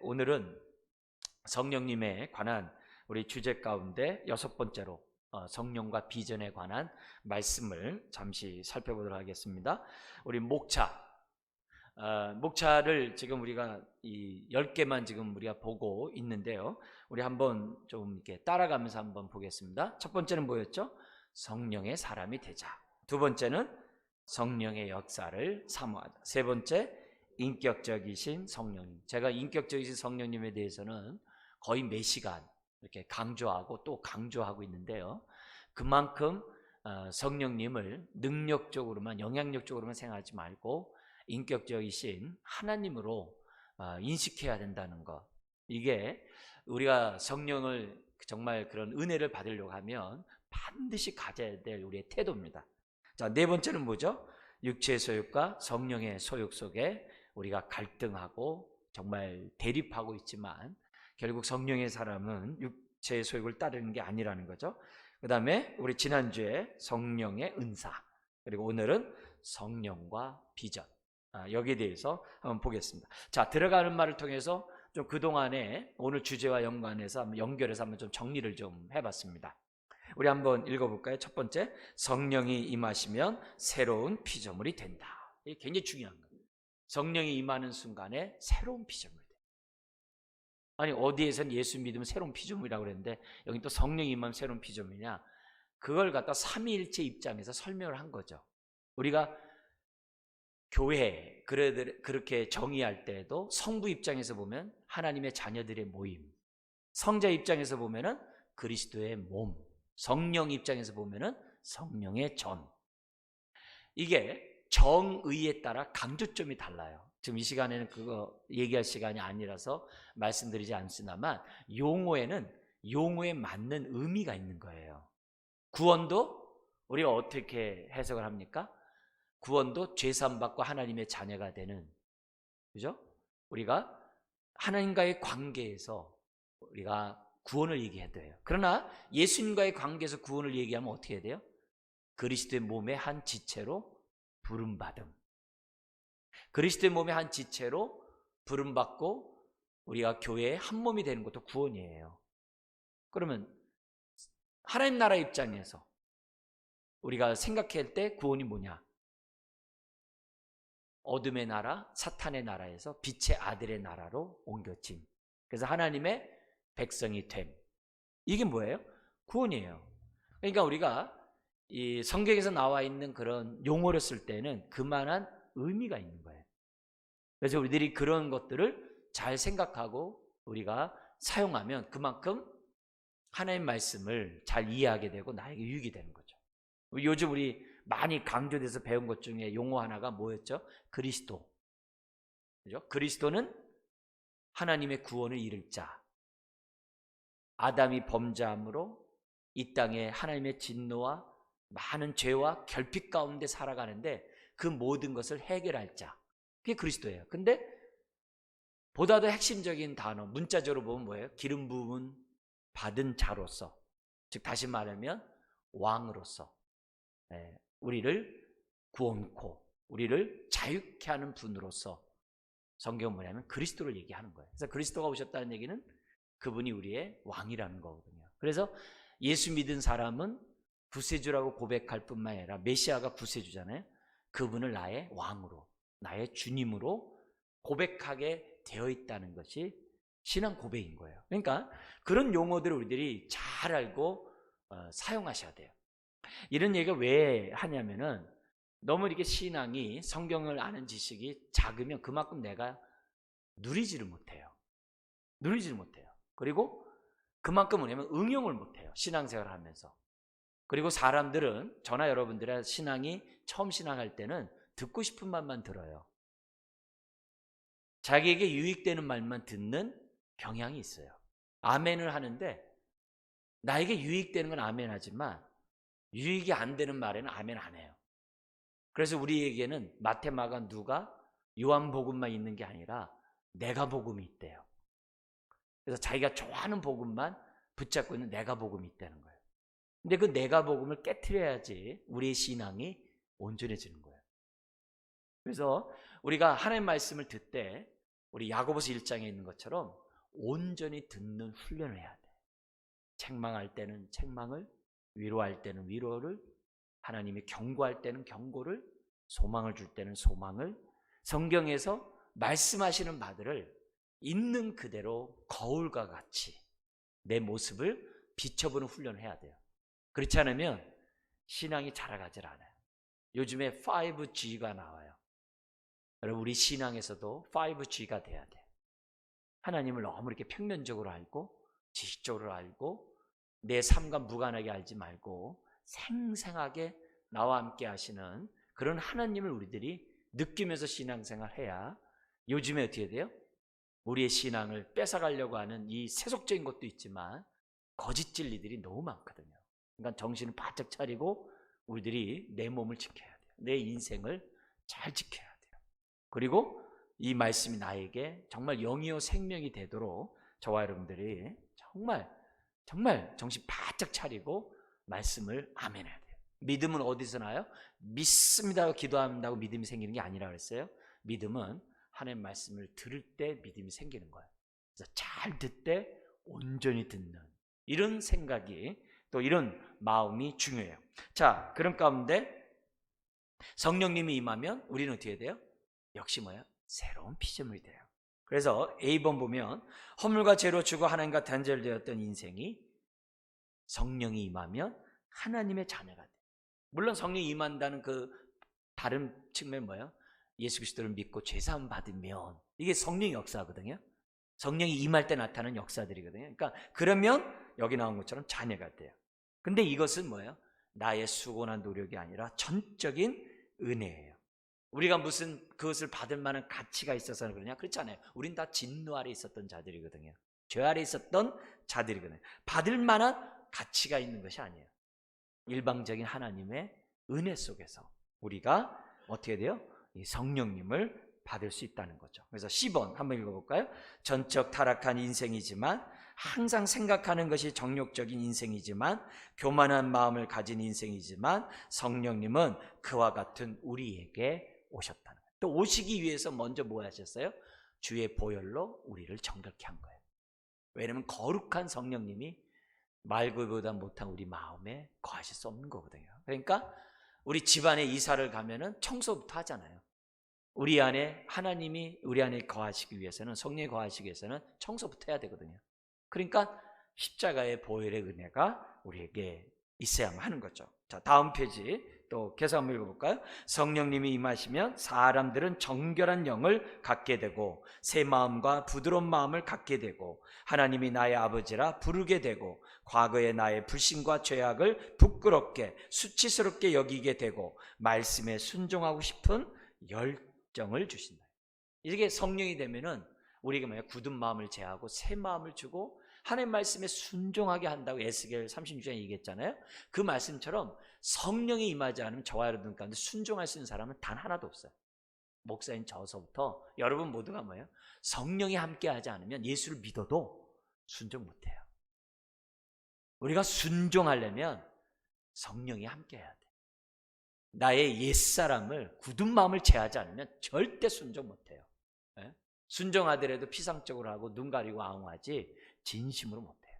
오늘은 성령님에 관한 우리 주제 가운데 6번째로 성령과 비전에 관한 말씀을 잠시 살펴보도록 하겠습니다. 우리 목차를 지금 우리가 이 10개만 지금 우리가 보고 있는데요. 우리 한번 좀 이렇게 따라가면서 한번 보겠습니다. 첫 번째는 뭐였죠? 성령의 사람이 되자. 두 번째는 성령의 역사를 사모하자. 세 번째, 인격적이신 성령님. 제가 인격적이신 성령님에 대해서는 거의 매 시간 이렇게 강조하고 또 강조하고 있는데요. 그만큼 성령님을 능력적으로만, 영향력적으로만 생각하지 말고 인격적이신 하나님으로 인식해야 된다는 것. 이게 우리가 성령을 정말 그런 은혜를 받으려고 하면 반드시 가져야 될 우리의 태도입니다. 자, 네 번째는 뭐죠? 육체의 소욕과 성령의 소욕 속에 우리가 갈등하고 정말 대립하고 있지만 결국 성령의 사람은 육체의 소욕을 따르는 게 아니라는 거죠. 그 다음에 우리 지난주에 성령의 은사, 그리고 오늘은 성령과 비전, 여기에 대해서 한번 보겠습니다. 자, 들어가는 말을 통해서 좀 그동안에 오늘 주제와 연결해서 한번 좀 정리를 좀 해봤습니다. 우리 한번 읽어볼까요? 첫 번째, 성령이 임하시면 새로운 피조물이 된다. 이게 굉장히 중요한 거예요. 성령이 임하는 순간에 새로운 피조물이 돼요. 아니, 어디에선 예수 믿으면 새로운 피조물이라고 그랬는데 여기 또 성령이 임하면 새로운 피조물이냐? 그걸 갖다 삼위일체 입장에서 설명을 한 거죠. 우리가 교회 그렇게 정의할 때에도 성부 입장에서 보면 하나님의 자녀들의 모임, 성자 입장에서 보면은 그리스도의 몸, 성령 입장에서 보면은 성령의 전. 이게 정의에 따라 강조점이 달라요. 지금 이 시간에는 그거 얘기할 시간이 아니라서 말씀드리지 않습니다만 용어에 맞는 의미가 있는 거예요. 구원도 우리가 어떻게 해석을 합니까? 구원도 죄사함받고 하나님의 자녀가 되는, 그죠? 우리가 하나님과의 관계에서 우리가 구원을 얘기해야 돼요. 그러나 예수님과의 관계에서 구원을 얘기하면 어떻게 해야 돼요? 그리스도의 몸의 한 지체로 부름받음. 그리스도의 몸의 한 지체로 부름받고 우리가 교회의 한 몸이 되는 것도 구원이에요. 그러면 하나님 나라 입장에서 우리가 생각할 때 구원이 뭐냐? 어둠의 나라, 사탄의 나라에서 빛의 아들의 나라로 옮겨짐. 그래서 하나님의 백성이 됨. 이게 뭐예요? 구원이에요. 그러니까 우리가 이 성경에서 나와 있는 그런 용어를 쓸 때는 그만한 의미가 있는 거예요. 그래서 우리들이 그런 것들을 잘 생각하고 우리가 사용하면 그만큼 하나님의 말씀을 잘 이해하게 되고 나에게 유익이 되는 거죠. 요즘 우리 많이 강조돼서 배운 것 중에 용어 하나가 뭐였죠? 그리스도. 그죠? 그리스도는 하나님의 구원을 이룰 자. 아담이 범죄함으로 이 땅에 하나님의 진노와 많은 죄와 결핍 가운데 살아가는데 그 모든 것을 해결할 자. 그게 그리스도예요. 근데 보다 더 핵심적인 단어, 문자적으로 보면 뭐예요? 기름 부음 받은 자로서, 즉 다시 말하면 왕으로서 우리를 구원코, 우리를 자유케 하는 분으로서 성경은 뭐냐면 그리스도를 얘기하는 거예요. 그래서 그리스도가 오셨다는 얘기는 그분이 우리의 왕이라는 거거든요. 그래서 예수 믿은 사람은 구세주라고 고백할 뿐만 아니라 메시아가 구세주잖아요. 그분을 나의 왕으로, 나의 주님으로 고백하게 되어 있다는 것이 신앙 고백인 거예요. 그러니까 그런 용어들을 우리들이 잘 알고 사용하셔야 돼요. 이런 얘기를 왜 하냐면은 너무 이렇게 신앙이, 성경을 아는 지식이 작으면 그만큼 내가 누리지를 못해요. 그리고 그만큼 뭐냐면 응용을 못해요. 신앙생활을 하면서. 그리고 사람들은, 저나 여러분들의 신앙이 처음 신앙할 때는 듣고 싶은 말만 들어요. 자기에게 유익되는 말만 듣는 경향이 있어요. 아멘을 하는데 나에게 유익되는 건 아멘 하지만 유익이 안 되는 말에는 아멘 안 해요. 그래서 우리에게는 마태, 마가, 누가, 요한복음만 있는 게 아니라 내가 복음이 있대요. 그래서 자기가 좋아하는 복음만 붙잡고 있는 내가 복음이 있다는 거예요. 근데 그 내가 복음을 깨트려야지 우리의 신앙이 온전해지는 거예요. 그래서 우리가 하나님의 말씀을 듣되 우리 야고보서 1장에 있는 것처럼 온전히 듣는 훈련을 해야 돼. 책망할 때는 책망을, 위로할 때는 위로를, 하나님이 경고할 때는 경고를, 소망을 줄 때는 소망을, 성경에서 말씀하시는 바들을 있는 그대로 거울과 같이 내 모습을 비춰보는 훈련을 해야 돼요. 그렇지 않으면 신앙이 자라가질 않아요. 요즘에 5G가 나와요. 여러분, 우리 신앙에서도 5G가 돼야 돼. 하나님을 너무 이렇게 평면적으로 알고 지식적으로 알고 내 삶과 무관하게 알지 말고 생생하게 나와 함께 하시는 그런 하나님을 우리들이 느끼면서 신앙생활 해야 요즘에 어떻게 돼요? 우리의 신앙을 뺏어가려고 하는 이 세속적인 것도 있지만 거짓 진리들이 너무 많거든요. 그러니까 정신을 바짝 차리고 우리들이 내 몸을 지켜야 돼요. 내 인생을 잘 지켜야 돼요. 그리고 이 말씀이 나에게 정말 영이요 생명이 되도록 저와 여러분들이 정말 정신 바짝 차리고 말씀을 아멘해야 돼요. 믿음은 어디서 나요? 믿습니다고 기도한다고 믿음이 생기는 게 아니라 그랬어요. 믿음은 하나님 말씀을 들을 때 믿음이 생기는 거예요. 그래서 잘 듣되 온전히 듣는 이런 생각이 또 이런 마음이 중요해요. 자, 그런 가운데 성령님이 임하면 우리는 어떻게 돼요? 역시 뭐예요? 새로운 피조물이 돼요. 그래서 A번 보면 허물과 죄로 죽어 하나님과 단절되었던 인생이 성령이 임하면 하나님의 자녀가 돼요. 물론 성령이 임한다는 그 다른 측면은 뭐예요? 예수 그리스도를 믿고 죄사함 받으면 이게 성령의 역사거든요. 성령이 임할 때 나타나는 역사들이거든요. 그러니까 그러면 여기 나온 것처럼 자녀가 돼요. 근데 이것은 뭐예요? 나의 수고나 노력이 아니라 전적인 은혜예요. 우리가 무슨 그것을 받을 만한 가치가 있어서 그러냐? 그렇지 않아요. 우린 다 진노 아래 있었던 자들이거든요. 죄 아래 있었던 자들이거든요. 받을 만한 가치가 있는 것이 아니에요. 일방적인 하나님의 은혜 속에서 우리가 어떻게 돼요? 이 성령님을 받을 수 있다는 거죠. 그래서 10번 한번 읽어볼까요? 전적 타락한 인생이지만 항상 생각하는 것이 정욕적인 인생이지만 교만한 마음을 가진 인생이지만 성령님은 그와 같은 우리에게 오셨다는 거예요. 또 오시기 위해서 먼저 뭐 하셨어요? 주의 보혈로 우리를 정결케 한 거예요. 왜냐하면 거룩한 성령님이 말고보다 못한 우리 마음에 거하실 수 없는 거거든요. 그러니까 우리 집안에 이사를 가면은 청소부터 하잖아요. 우리 안에 하나님이 우리 안에 거하시기 위해서는 성령이 거하시기 위해서는 청소부터 해야 되거든요. 그러니까 십자가의 보혈의 은혜가 우리에게 있어야만 하는 거죠. 자, 다음 페이지 또 계속 한번 읽어볼까요? 성령님이 임하시면 사람들은 정결한 영을 갖게 되고 새 마음과 부드러운 마음을 갖게 되고 하나님이 나의 아버지라 부르게 되고 과거의 나의 불신과 죄악을 부끄럽게 수치스럽게 여기게 되고 말씀에 순종하고 싶은 열정을 주신다. 이게 성령이 되면은 우리가 뭐야? 굳은 마음을 제하고 새 마음을 주고 하나님 말씀에 순종하게 한다고 에스겔 36장에 얘기했잖아요. 그 말씀처럼 성령이 임하지 않으면 저와 여러분 가운데 순종할 수 있는 사람은 단 하나도 없어요. 목사인 저서부터 여러분 모두가 뭐예요? 성령이 함께하지 않으면 예수를 믿어도 순종 못해요. 우리가 순종하려면 성령이 함께해야 돼. 나의 옛사람을 굳은 마음을 제하지 않으면 절대 순종 못해요. 순종하더라도 피상적으로 하고 눈 가리고 아웅하지 진심으로 못해요.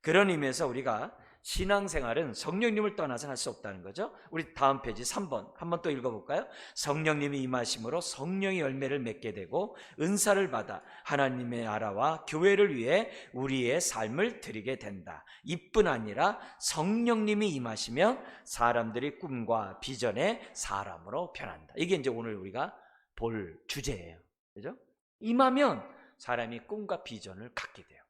그런 의미에서 우리가 신앙생활은 성령님을 떠나서 할 수 없다는 거죠. 우리 다음 페이지 3번 한번 또 읽어볼까요? 성령님이 임하심으로 성령의 열매를 맺게 되고 은사를 받아 하나님의 나라와 교회를 위해 우리의 삶을 드리게 된다. 이뿐 아니라 성령님이 임하시면 사람들이 꿈과 비전의 사람으로 변한다. 이게 이제 오늘 우리가 볼 주제예요. 그죠? 임하면 사람이 꿈과 비전을 갖게 돼요.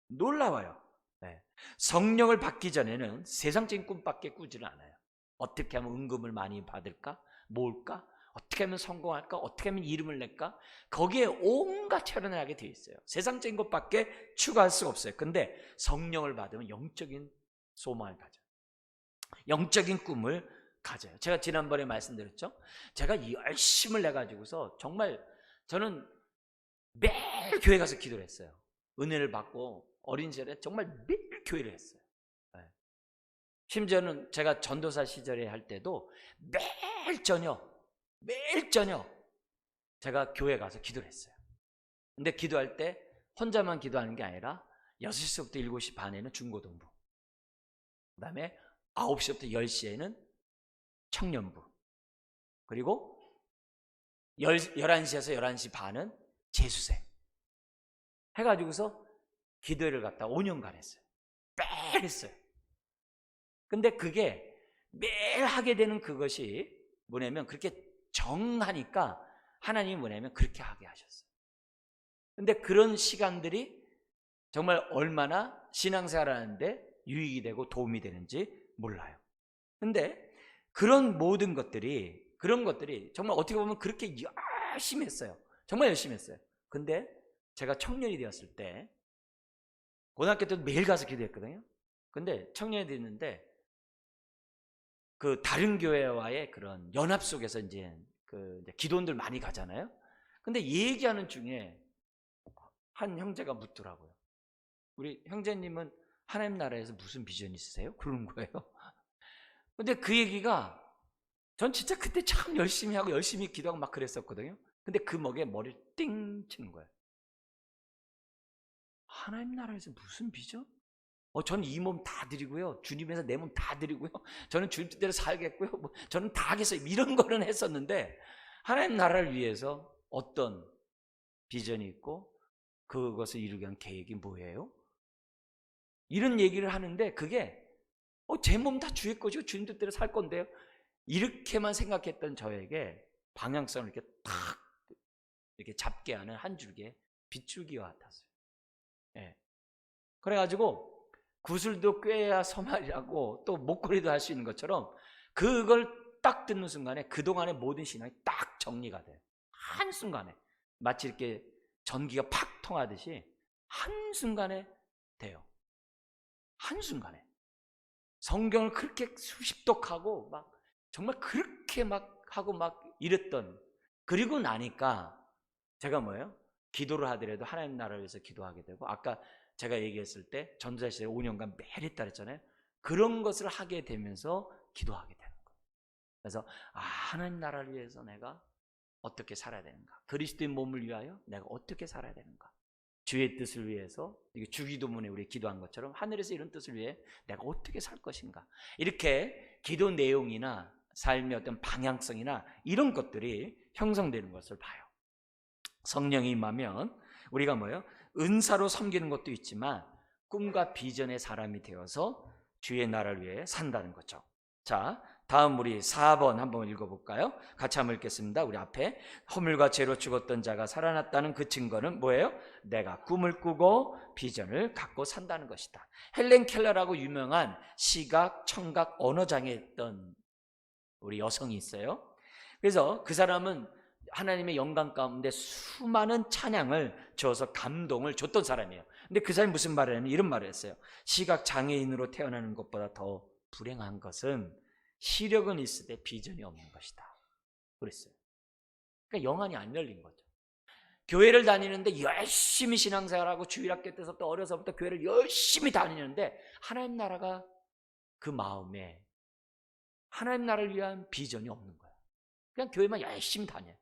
놀라워요. 네. 성령을 받기 전에는 세상적인 꿈밖에 꾸지는 않아요. 어떻게 하면 은금을 많이 받을까? 모을까? 어떻게 하면 성공할까? 어떻게 하면 이름을 낼까? 거기에 온갖 철연을 하게 되어 있어요. 세상적인 것밖에 추구할 수가 없어요. 근데 성령을 받으면 영적인 소망을 가져요. 영적인 꿈을 가져요. 제가 지난번에 말씀드렸죠? 제가 열심을 내가지고서 정말 저는 매일 교회 가서 기도를 했어요. 은혜를 받고 어린 시절에 정말 매일 교회를 했어요. 심지어는 제가 전도사 시절에 할 때도 매일 저녁 제가 교회 가서 기도를 했어요. 근데 기도할 때 혼자만 기도하는 게 아니라 6시부터 7시 반에는 중고등부, 그 다음에 9시부터 10시에는 청년부, 그리고 11시에서 11시 반은 재수생 해가지고서 기도회를 갖다 5년간 했어요. 매일 했어요. 근데 그게 매일 하게 되는 그것이 뭐냐면 그렇게 정하니까 하나님이 뭐냐면 그렇게 하게 하셨어요. 근데 그런 시간들이 정말 얼마나 신앙생활 하는데 유익이 되고 도움이 되는지 몰라요. 근데 그런 모든 것들이, 그런 것들이 정말 어떻게 보면 그렇게 열심히 했어요. 정말 열심히 했어요. 근데 제가 청년이 되었을 때, 고등학교 때도 매일 가서 기도했거든요. 근데 청년이 됐는데 그 다른 교회와의 그런 연합 속에서 이제 이제 기도원들 많이 가잖아요. 근데 얘기하는 중에 한 형제가 묻더라고요. 우리 형제님은 하나님 나라에서 무슨 비전이 있으세요? 그러는 거예요. 근데 그 얘기가 전 진짜 그때 참 열심히 하고 열심히 기도하고 막 그랬었거든요. 근데 그 먹에 머리를 띵 치는 거예요. 하나님 나라에서 무슨 비전? 저는 이 몸 다 드리고요. 주님에서 내 몸 다 드리고요. 저는 주님 뜻대로 살겠고요. 저는 다 하겠어요. 이런 거는 했었는데 하나님 나라를 위해서 어떤 비전이 있고 그것을 이루기 위한 계획이 뭐예요? 이런 얘기를 하는데 그게 제 몸 다 주의 거죠. 주님 뜻대로 살 건데요. 이렇게만 생각했던 저에게 방향성을 이렇게 탁 이렇게 잡게 하는 한 줄기의 빗줄기와 같았어요. 예. 그래가지고 구슬도 꿰야 서말이라고 또 목걸이도 할 수 있는 것처럼 그걸 딱 듣는 순간에 그동안의 모든 신앙이 딱 정리가 돼요. 한순간에 마치 이렇게 전기가 팍 통하듯이 한순간에 돼요. 한순간에 성경을 그렇게 수십독하고 막 정말 그렇게 막 하고 막 이랬던, 그리고 나니까 제가 뭐예요? 기도를 하더라도 하나님 나라를 위해서 기도하게 되고, 아까 제가 얘기했을 때 전도자 시대에 5년간 매일 했다 그랬잖아요. 그런 것을 하게 되면서 기도하게 되는 거예요. 그래서 하나님 나라를 위해서 내가 어떻게 살아야 되는가, 그리스도의 몸을 위하여 내가 어떻게 살아야 되는가, 주의 뜻을 위해서, 주기도문에 우리 기도한 것처럼 하늘에서 이런 뜻을 위해 내가 어떻게 살 것인가, 이렇게 기도 내용이나 삶의 어떤 방향성이나 이런 것들이 형성되는 것을 봐요. 성령이 임하면 우리가 뭐예요? 은사로 섬기는 것도 있지만 꿈과 비전의 사람이 되어서 주의 나라를 위해 산다는 거죠. 자, 다음 우리 4번 한번 읽어볼까요? 같이 한번 읽겠습니다. 우리 앞에 허물과 죄로 죽었던 자가 살아났다는 그 증거는 뭐예요? 내가 꿈을 꾸고 비전을 갖고 산다는 것이다. 헬렌 켈러라고 유명한 시각, 청각, 언어장애였던 우리 여성이 있어요. 그래서 그 사람은 하나님의 영광 가운데 수많은 찬양을 줘서 감동을 줬던 사람이에요. 근데 그 사람이 무슨 말을 했냐면 이런 말을 했어요. 시각 장애인으로 태어나는 것보다 더 불행한 것은 시력은 있으되 비전이 없는 것이다 그랬어요. 그러니까 영안이 안 열린 거죠. 교회를 다니는데 열심히 신앙생활하고 주일학교 때서부터 어려서부터 교회를 열심히 다니는데 하나님 나라가 그 마음에 하나님 나라를 위한 비전이 없는 거예요. 그냥 교회만 열심히 다녀요.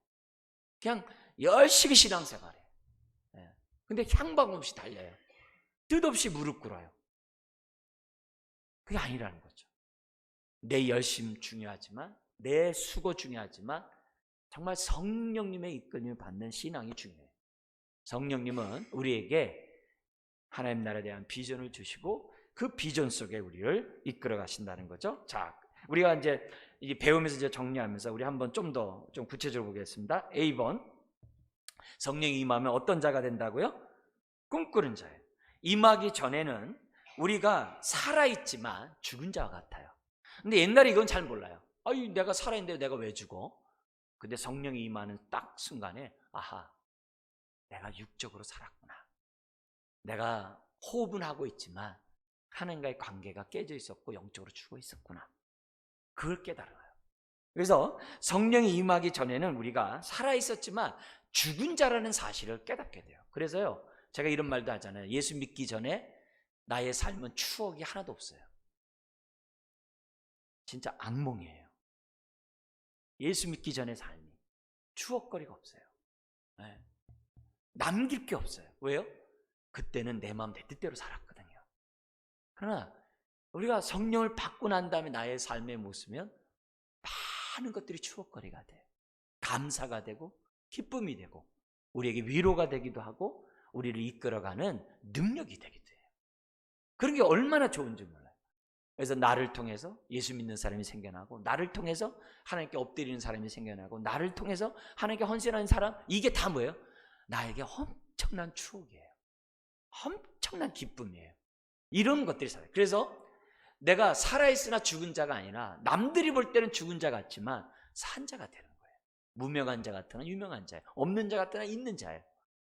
그냥 열심히 신앙생활해. 근데 향방 없이 달려요. 뜻없이 무릎 꿇어요. 그게 아니라는 거죠. 내 열심 중요하지만, 내 수고 중요하지만 정말 성령님의 이끌림을 받는 신앙이 중요해요. 성령님은 우리에게 하나님 나라에 대한 비전을 주시고 그 비전 속에 우리를 이끌어 가신다는 거죠. 자, 우리가 이제 배우면서 이제 정리하면서 우리 한번 좀 더 좀 구체적으로 보겠습니다. A번, 성령이 임하면 어떤 자가 된다고요? 꿈꾸는 자예요. 임하기 전에는 우리가 살아있지만 죽은 자와 같아요. 근데 옛날에 이건 잘 몰라요. 아유, 내가 살아있는데 내가 왜 죽어? 근데 성령이 임하는 딱 순간에 아하, 내가 육적으로 살았구나. 내가 호흡은 하고 있지만 하나님과의 관계가 깨져 있었고 영적으로 죽어 있었구나. 그걸 깨달아요. 그래서 성령이 임하기 전에는 우리가 살아있었지만 죽은 자라는 사실을 깨닫게 돼요. 그래서요, 제가 이런 말도 하잖아요. 예수 믿기 전에 나의 삶은 추억이 하나도 없어요. 진짜 악몽이에요. 예수 믿기 전의 삶이 추억거리가 없어요. 네. 남길 게 없어요. 왜요? 그때는 내 마음 내 뜻대로 살았거든요. 그러나 우리가 성령을 받고 난 다음에 나의 삶의 모습은 많은 것들이 추억거리가 돼요. 감사가 되고 기쁨이 되고 우리에게 위로가 되기도 하고 우리를 이끌어가는 능력이 되기도 해요. 그런 게 얼마나 좋은지 몰라요. 그래서 나를 통해서 예수 믿는 사람이 생겨나고, 나를 통해서 하나님께 엎드리는 사람이 생겨나고, 나를 통해서 하나님께 헌신하는 사람, 이게 다 뭐예요? 나에게 엄청난 추억이에요. 엄청난 기쁨이에요. 이런 것들이 살아요. 그래서 내가 살아있으나 죽은 자가 아니라 남들이 볼 때는 죽은 자 같지만 산 자가 되는 거예요. 무명한 자 같으나 유명한 자예요. 없는 자 같으나 있는 자예요.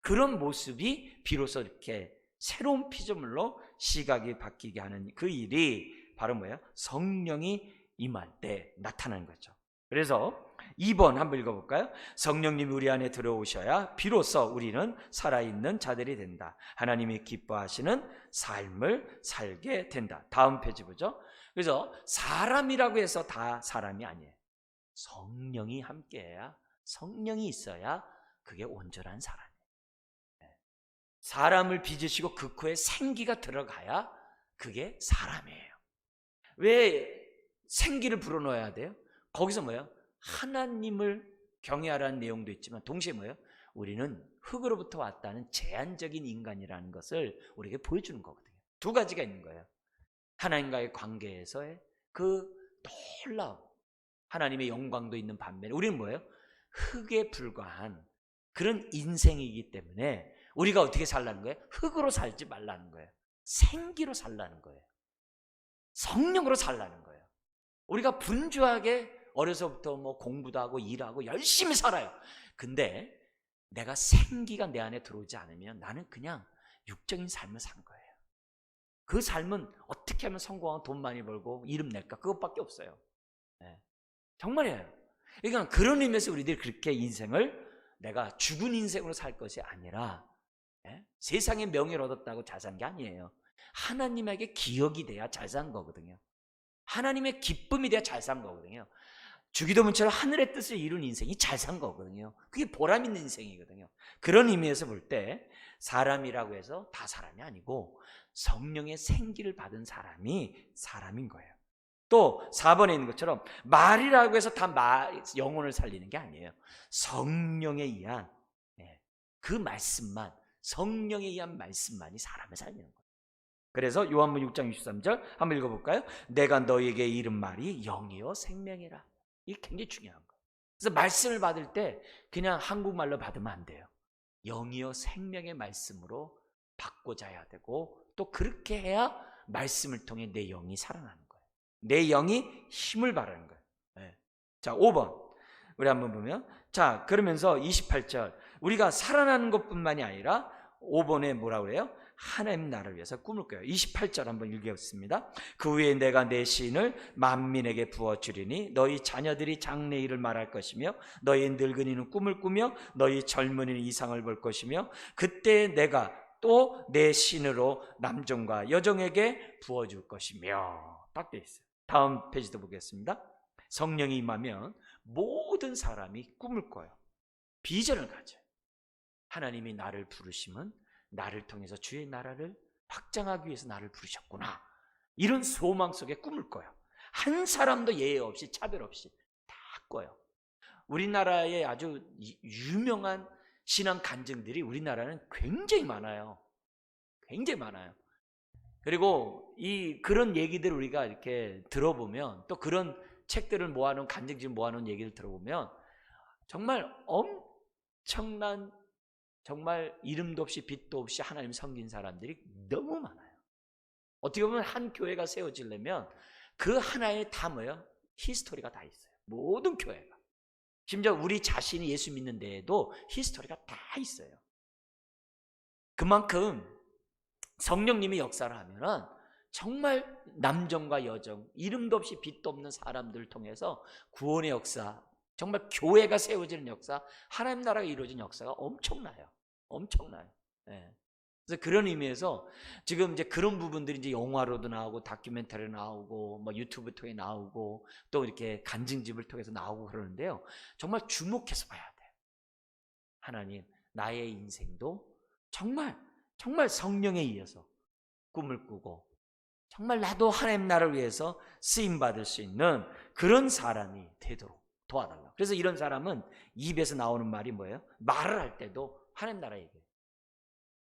그런 모습이 비로소 이렇게 새로운 피조물로 시각이 바뀌게 하는 그 일이 바로 뭐예요? 성령이 임할 때 나타나는 거죠. 그래서 2번 한번 읽어볼까요? 성령님이 우리 안에 들어오셔야 비로소 우리는 살아있는 자들이 된다. 하나님이 기뻐하시는 삶을 살게 된다. 다음 페이지 보죠. 그래서 사람이라고 해서 다 사람이 아니에요. 성령이 함께해야, 성령이 있어야 그게 온전한 사람이에요. 사람을 빚으시고 그 코에 생기가 들어가야 그게 사람이에요. 왜 생기를 불어넣어야 돼요? 거기서 뭐예요? 하나님을 경외하라는 내용도 있지만 동시에 뭐예요? 우리는 흙으로부터 왔다는 제한적인 인간이라는 것을 우리에게 보여주는 거거든요. 두 가지가 있는 거예요. 하나님과의 관계에서의 그 놀라움, 하나님의 영광도 있는 반면에 우리는 뭐예요? 흙에 불과한 그런 인생이기 때문에 우리가 어떻게 살라는 거예요? 흙으로 살지 말라는 거예요. 생기로 살라는 거예요. 성령으로 살라는 거예요. 우리가 분주하게 어려서부터 뭐 공부도 하고 일하고 열심히 살아요. 근데 내가 생기가 내 안에 들어오지 않으면 나는 그냥 육적인 삶을 산 거예요. 그 삶은 어떻게 하면 성공하고 돈 많이 벌고 이름 낼까? 그것밖에 없어요. 네. 정말이에요. 그러니까 그런 의미에서 우리들이 그렇게 인생을 내가 죽은 인생으로 살 것이 아니라 세상의 명예를 얻었다고 잘 산 게 아니에요. 하나님에게 기억이 돼야 잘 산 거거든요. 하나님의 기쁨이 돼야 잘 산 거거든요. 주기도문처럼 하늘의 뜻을 이룬 인생이 잘 산 거거든요. 그게 보람 있는 인생이거든요. 그런 의미에서 볼 때 사람이라고 해서 다 사람이 아니고 성령의 생기를 받은 사람이 사람인 거예요. 또 4번에 있는 것처럼 말이라고 해서 다 영혼을 살리는 게 아니에요. 성령에 의한 그 말씀만, 성령에 의한 말씀만이 사람을 살리는 거예요. 그래서 요한복음 6장 63절 한번 읽어볼까요? 내가 너에게 이른 말이 영이요 생명이라. 이게 굉장히 중요한 거예요. 그래서 말씀을 받을 때 그냥 한국말로 받으면 안 돼요. 영이요 생명의 말씀으로 받고자 해야 되고, 또 그렇게 해야 말씀을 통해 내 영이 살아나는 거예요. 내 영이 힘을 발하는 거예요. 네. 자, 5번 우리 한번 보면, 자, 그러면서 28절 우리가 살아나는 것뿐만이 아니라 5번에 뭐라고 그래요? 하나님 나라를 위해서 꿈을 꿔요. 28절 한번 읽겠습니다. 그 후에 내가 내 시인을 만민에게 부어주리니 너희 자녀들이 장래일을 말할 것이며 너희 늙은이는 꿈을 꾸며 너희 젊은이는 이상을 볼 것이며 그때 내가 또 내 신으로 남종과 여종에게 부어줄 것이며. 딱 돼 있어요. 다음 페이지도 보겠습니다. 성령이 임하면 모든 사람이 꿈을 꿔요. 비전을 가져요. 하나님이 나를 부르시면 나를 통해서 주의 나라를 확장하기 위해서 나를 부르셨구나. 이런 소망 속에 꿈을 꿔요. 한 사람도 예외 없이 차별 없이 다 꿔요. 우리나라의 아주 유명한 신앙 간증들이 우리나라는 굉장히 많아요. 굉장히 많아요. 그리고 그런 얘기들 우리가 이렇게 들어보면, 또 그런 책들을 모아놓은, 간증집 모아놓은 얘기를 들어보면 정말 엄청난, 정말 이름도 없이 빛도 없이 하나님 섬긴 사람들이 너무 많아요. 어떻게 보면 한 교회가 세워지려면 그 하나에 다 뭐예요? 히스토리가 다 있어요. 모든 교회가. 심지어 우리 자신이 예수 믿는 데에도 히스토리가 다 있어요. 그만큼 성령님이 역사를 하면은 정말 남정과 여정, 이름도 없이 빛도 없는 사람들을 통해서 구원의 역사, 정말 교회가 세워지는 역사, 하나님 나라가 이루어진 역사가 엄청나요. 엄청나요. 네. 그래서 그런 의미에서 지금 이제 그런 부분들이 이제 영화로도 나오고 다큐멘터리 나오고 뭐 유튜브 통해 나오고 또 이렇게 간증집을 통해서 나오고 그러는데요. 정말 주목해서 봐야 돼요. 하나님, 나의 인생도 정말 성령에 의해서 꿈을 꾸고 정말 나도 하나님 나라를 위해서 쓰임받을 수 있는 그런 사람이 되도록 도와달라. 그래서 이런 사람은 입에서 나오는 말이 뭐예요? 말을 할 때도 하나님 나라 얘기해요.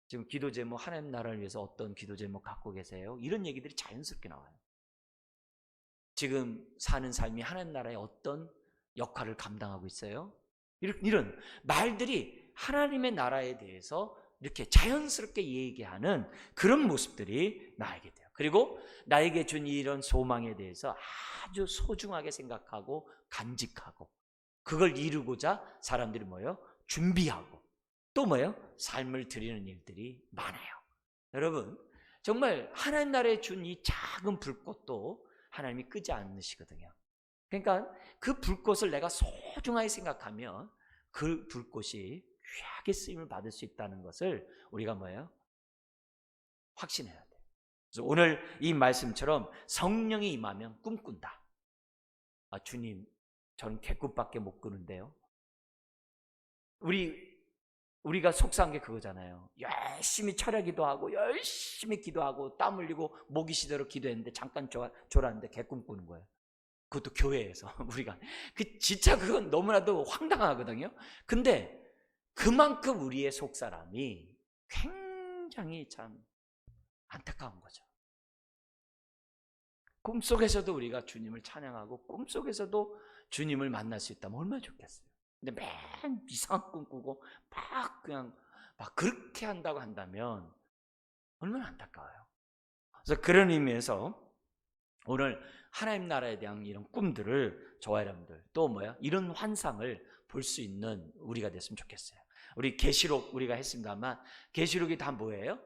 지금 기도 제목 하나님 나라를 위해서 어떤 기도 제목 갖고 계세요? 이런 얘기들이 자연스럽게 나와요. 지금 사는 삶이 하나님 나라의 어떤 역할을 감당하고 있어요? 이런 말들이 하나님의 나라에 대해서 이렇게 자연스럽게 얘기하는 그런 모습들이 나에게 돼요. 그리고 나에게 준 이런 소망에 대해서 아주 소중하게 생각하고 간직하고 그걸 이루고자 사람들이 뭐예요? 준비하고 또 뭐예요? 삶을 드리는 일들이 많아요. 여러분 정말 하나님 나라에 준 이 작은 불꽃도 하나님이 끄지 않으시거든요. 그러니까 그 불꽃을 내가 소중하게 생각하면 그 불꽃이 귀하게 쓰임을 받을 수 있다는 것을 우리가 뭐예요? 확신해야 돼요. 그래서 오늘 이 말씀처럼 성령이 임하면 꿈꾼다. 주님, 저는 개꿈밖에 못 꾸는데요. 우리가 속상한 게 그거잖아요. 열심히 철야기도 하고 열심히 기도하고 땀 흘리고 모기 시대로 기도했는데 잠깐 졸았는데 개꿈 꾸는 거예요. 그것도 교회에서 우리가 진짜 그건 너무나도 황당하거든요. 근데 그만큼 우리의 속사람이 굉장히 참 안타까운 거죠. 꿈속에서도 우리가 주님을 찬양하고 꿈속에서도 주님을 만날 수 있다면 얼마나 좋겠어요. 근데 맨 이상한 꿈 꾸고 막 그렇게 한다고 한다면 얼마나 안타까워요. 그래서 그런 의미에서 오늘 하나님 나라에 대한 이런 꿈들을 저와 여러분들 또 이런 환상을 볼 수 있는 우리가 됐으면 좋겠어요. 우리 계시록 우리가 했습니다만 계시록이 다 뭐예요?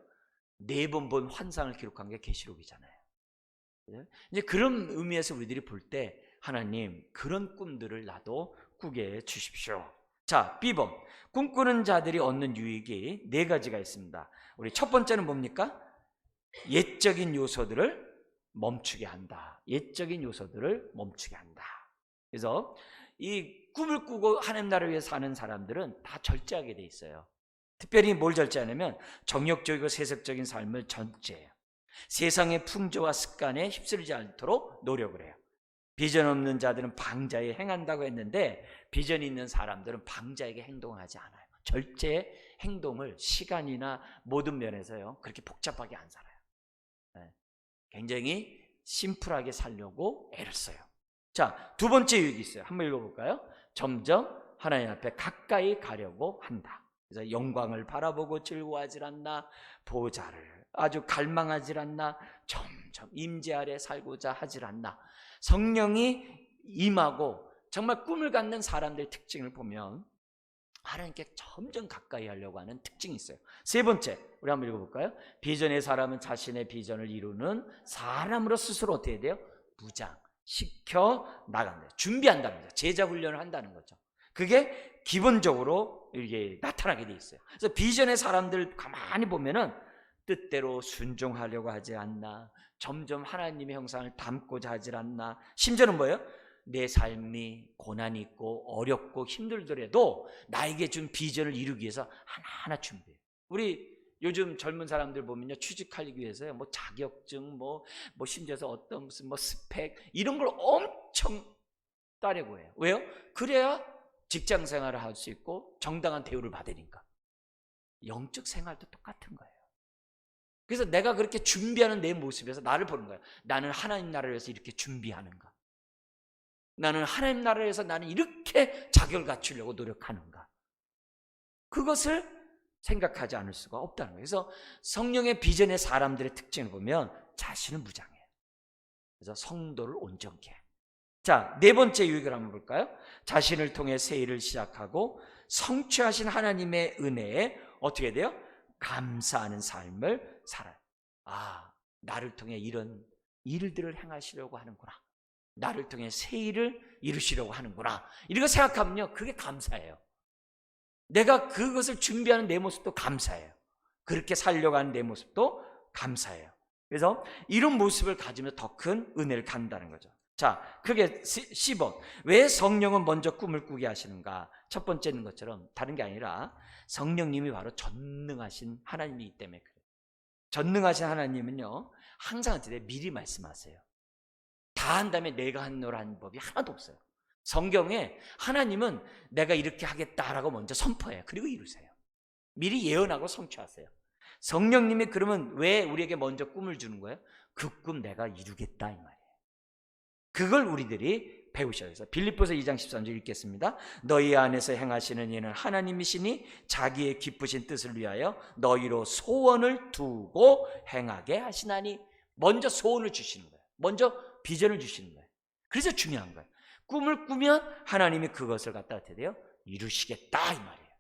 4번 본 환상을 기록한 게 계시록이잖아요. 이제 그런 의미에서 우리들이 볼 때 하나님 그런 꿈들을 나도 꾸게 해주십시오. 자, B번 꿈꾸는 자들이 얻는 유익이 4가지가 있습니다. 우리 첫 번째는 뭡니까? 옛적인 요소들을 멈추게 한다. 옛적인 요소들을 멈추게 한다. 그래서 이 꿈을 꾸고 하나님 나라를 위해 사는 사람들은 다 절제하게 돼 있어요. 특별히 뭘 절제하냐면 정욕적이고 세속적인 삶을 절제해요. 세상의 풍조와 습관에 휩쓸리지 않도록 노력을 해요. 비전 없는 자들은 방자에 행한다고 했는데 비전이 있는 사람들은 방자에게 행동하지 않아요. 절제 행동을 시간이나 모든 면에서요 그렇게 복잡하게 안 살아요. 굉장히 심플하게 살려고 애를 써요. 자, 2번째 유익이 있어요. 한번 읽어볼까요? 점점 하나님 앞에 가까이 가려고 한다. 그래서 영광을 바라보고 즐거워하지 않나, 보좌를 아주 갈망하지 않나, 점점 임재 아래 살고자 하지 않나. 성령이 임하고 정말 꿈을 갖는 사람들의 특징을 보면 하나님께 점점 가까이 하려고 하는 특징이 있어요. 3번째, 우리 한번 읽어볼까요? 비전의 사람은 자신의 비전을 이루는 사람으로 스스로 어떻게 해야 돼요? 무장시켜 나간다. 준비한다는 거죠. 제자 훈련을 한다는 거죠. 그게 기본적으로 이게 나타나게 돼 있어요. 그래서 비전의 사람들 가만히 보면은 뜻대로 순종하려고 하지 않나, 점점 하나님의 형상을 담고자 하지 않나, 심지어는 뭐예요? 내 삶이 고난이 있고 어렵고 힘들더라도 나에게 준 비전을 이루기 위해서 하나하나 준비해요. 우리 요즘 젊은 사람들 보면요, 취직하기 위해서요, 뭐 자격증, 뭐 심지어서 어떤 무슨 스펙 이런 걸 엄청 따려고 해요. 왜요? 그래야 직장 생활을 할 수 있고 정당한 대우를 받으니까. 영적 생활도 똑같은 거예요. 그래서 내가 그렇게 준비하는 내 모습에서 나를 보는 거예요. 나는 하나님 나라를 위해서 이렇게 준비하는가? 나는 하나님 나라를 위해서 나는 이렇게 자격을 갖추려고 노력하는가? 그것을 생각하지 않을 수가 없다는 거예요. 그래서 성령의 비전의 사람들의 특징을 보면 자신은 무장해요. 그래서 성도를 온전케 해요. 자, 4번째 유익을 한번 볼까요? 자신을 통해 새 일을 시작하고 성취하신 하나님의 은혜에 어떻게 돼요? 감사하는 삶을 살아요. 나를 통해 이런 일들을 행하시려고 하는구나. 나를 통해 새 일을 이루시려고 하는구나. 이렇게 생각하면요, 그게 감사해요. 내가 그것을 준비하는 내 모습도 감사해요. 그렇게 살려고 하는 내 모습도 감사해요. 그래서 이런 모습을 가지면 더 큰 은혜를 갖는다는 거죠. 자, 그게 10번. 왜 성령은 먼저 꿈을 꾸게 하시는가? 첫 번째는 것처럼 다른 게 아니라 성령님이 바로 전능하신 하나님이기 때문에 그래요. 전능하신 하나님은요, 항상 어떻게 미리 말씀하세요. 다 한 다음에 내가 하노라는 법이 하나도 없어요. 성경에 하나님은 내가 이렇게 하겠다라고 먼저 선포해요. 그리고 이루세요. 미리 예언하고 성취하세요. 성령님이 그러면 왜 우리에게 먼저 꿈을 주는 거예요? 그 꿈 내가 이루겠다 이 말이에요. 그걸 우리들이 배우셔야 해서 빌립보서 2장 13절 읽겠습니다. 너희 안에서 행하시는 이는 하나님이시니 자기의 기쁘신 뜻을 위하여 너희로 소원을 두고 행하게 하시나니. 먼저 소원을 주시는 거예요. 먼저 비전을 주시는 거예요. 그래서 중요한 거예요. 꿈을 꾸면 하나님이 그것을 갖다 어떻게 돼요? 이루시겠다 이 말이에요.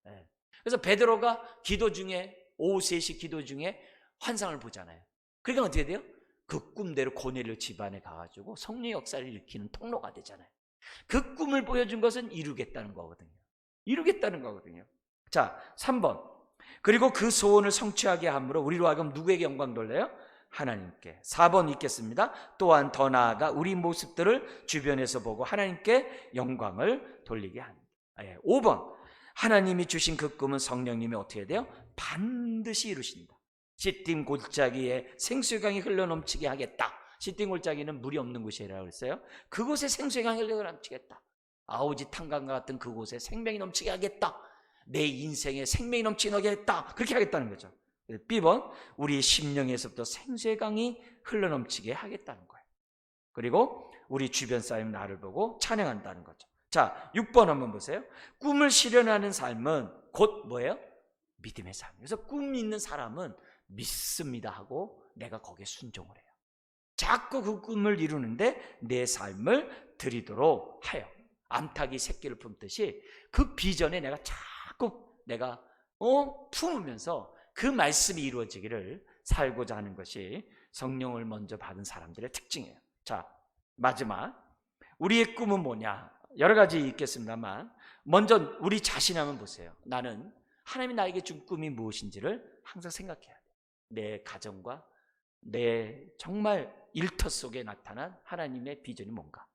네. 그래서 베드로가 기도 중에 오후 3시 기도 중에 환상을 보잖아요. 그러니까 어떻게 돼요? 그 꿈대로 고넬료 집안에 가가지고 성령의 역사를 일으키는 통로가 되잖아요. 그 꿈을 보여준 것은 이루겠다는 거거든요. 이루겠다는 거거든요. 자, 3번. 그리고 그 소원을 성취하게 함으로 우리로 하여금 누구에게 영광 돌려요? 하나님께. 4번 읽겠습니다. 또한 더 나아가 우리 모습들을 주변에서 보고 하나님께 영광을 돌리게 합니다. 5번. 하나님이 주신 그 꿈은 성령님이 어떻게 돼요? 반드시 이루신다. 시딤 골짜기에 생수강이 흘러넘치게 하겠다. 시딤 골짜기는 물이 없는 곳이라고 했어요. 그곳에 생수강이 흘러넘치겠다. 아오지 탄강과 같은 그곳에 생명이 넘치게 하겠다. 내 인생에 생명이 넘치게 하겠다. 그렇게 하겠다는 거죠. B번, 우리 심령에서부터 생수의 강이 흘러넘치게 하겠다는 거예요. 그리고 우리 주변 사람 나를 보고 찬양한다는 거죠. 자, 6번 한번 보세요. 꿈을 실현하는 삶은 곧 뭐예요? 믿음의 삶. 그래서 꿈 있는 사람은 믿습니다 하고 내가 거기에 순종을 해요. 자꾸 그 꿈을 이루는데 내 삶을 드리도록 하여. 암탉이 새끼를 품듯이 그 비전에 내가 자꾸 내가 품으면서 그 말씀이 이루어지기를 살고자 하는 것이 성령을 먼저 받은 사람들의 특징이에요. 자, 마지막. 우리의 꿈은 뭐냐? 여러 가지 있겠습니다만 먼저 우리 자신 한번 보세요. 나는 하나님이 나에게 준 꿈이 무엇인지를 항상 생각해야 돼요. 내 가정과 내 정말 일터 속에 나타난 하나님의 비전이 뭔가.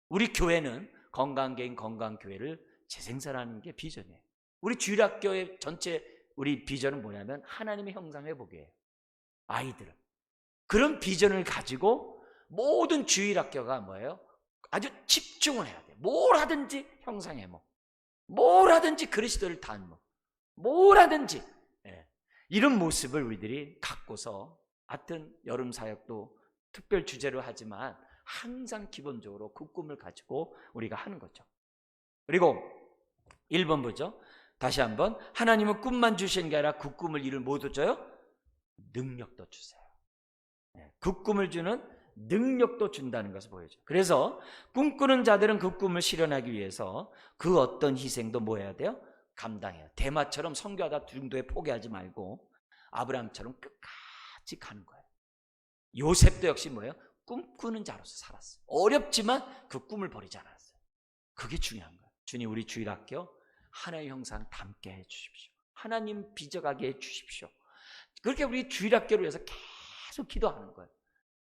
우리 교회는 건강개인 건강교회를 재생산하는 게 비전이에요. 우리 주일학교의 전체 우리 비전은 뭐냐면 하나님의 형상 회복이에요. 아이들은 그런 비전을 가지고 모든 주일학교가 뭐예요? 아주 집중을 해야 돼요. 뭘 하든지 형상 회복, 뭘 하든지 그리스도를 닮음, 뭘 하든지 이런 모습을 우리들이 갖고서 하여튼 여름 사역도 특별 주제로 하지만 항상 기본적으로 그 꿈을 가지고 우리가 하는 거죠. 그리고 1번 보죠. 다시 한번. 하나님은 꿈만 주시는 게 아니라 그 꿈을 이룰 뭐도 줘요? 능력도 주세요. 그 꿈을 주는 능력도 준다는 것을 보여줘요. 그래서 꿈꾸는 자들은 그 꿈을 실현하기 위해서 그 어떤 희생도 뭐 해야 돼요? 감당해요. 대마처럼 선교하다 중도에 포기하지 말고 아브라함처럼 끝까지 가는 거예요. 요셉도 역시 뭐예요? 꿈꾸는 자로서 살았어요. 어렵지만 그 꿈을 버리지 않았어요. 그게 중요한 거예요. 주님, 우리 주일학교 하나의 형상 담게 해주십시오. 하나님 빚어가게 해주십시오. 그렇게 우리 주일학교를 위해서 계속 기도하는 거예요.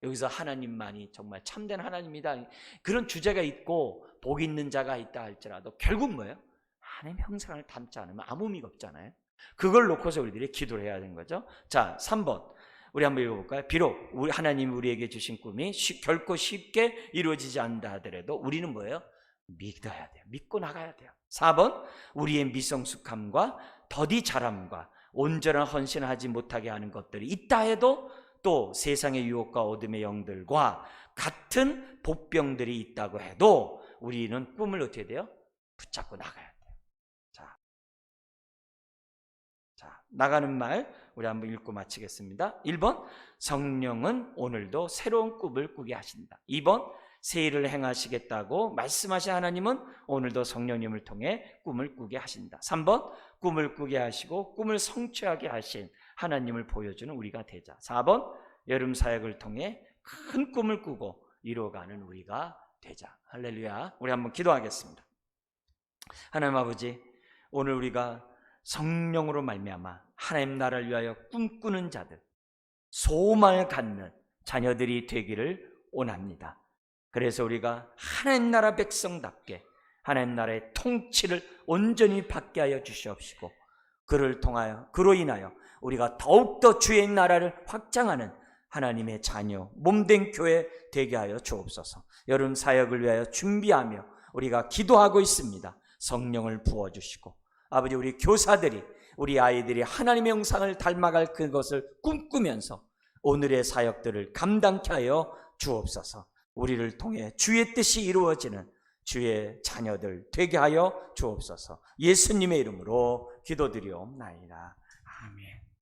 여기서 하나님만이 정말 참된 하나님이다, 그런 주제가 있고 복 있는 자가 있다 할지라도 결국 뭐예요? 하나님 형상을 담지 않으면 아무 의미가 없잖아요. 그걸 놓고서 우리들이 기도를 해야 되는 거죠. 자, 3번 우리 한번 읽어볼까요? 비록 하나님이 우리에게 주신 꿈이 결코 쉽게 이루어지지 않는다 하더라도 우리는 뭐예요? 믿어야 돼요. 믿고 나가야 돼요. 4번 우리의 미성숙함과 더디 자람과 온전한 헌신을 하지 못하게 하는 것들이 있다 해도 또 세상의 유혹과 어둠의 영들과 같은 복병들이 있다고 해도 우리는 꿈을 어떻게 돼요? 붙잡고 나가야 돼요. 자, 나가는 말 우리 한번 읽고 마치겠습니다. 1번 성령은 오늘도 새로운 꿈을 꾸게 하신다. 2번 새 일을 행하시겠다고 말씀하신 하나님은 오늘도 성령님을 통해 꿈을 꾸게 하신다. 3번 꿈을 꾸게 하시고 꿈을 성취하게 하신 하나님을 보여주는 우리가 되자. 4번 여름 사역을 통해 큰 꿈을 꾸고 이루어가는 우리가 되자. 할렐루야. 우리 한번 기도하겠습니다. 하나님 아버지, 오늘 우리가 성령으로 말미암아 하나님 나라를 위하여 꿈꾸는 자들, 소망을 갖는 자녀들이 되기를 원합니다. 그래서 우리가 하나님 나라 백성답게 하나님 나라의 통치를 온전히 받게 하여 주시옵시고, 그로 인하여 우리가 더욱더 주의 나라를 확장하는 하나님의 자녀, 몸된 교회 되게 하여 주옵소서. 여름 사역을 위하여 준비하며 우리가 기도하고 있습니다. 성령을 부어주시고, 아버지, 우리 교사들이, 우리 아이들이 하나님의 형상을 닮아갈 그것을 꿈꾸면서 오늘의 사역들을 감당케 하여 주옵소서. 우리를 통해 주의 뜻이 이루어지는 주의 자녀들 되게 하여 주옵소서. 예수님의 이름으로 기도드리옵나이다. 아멘.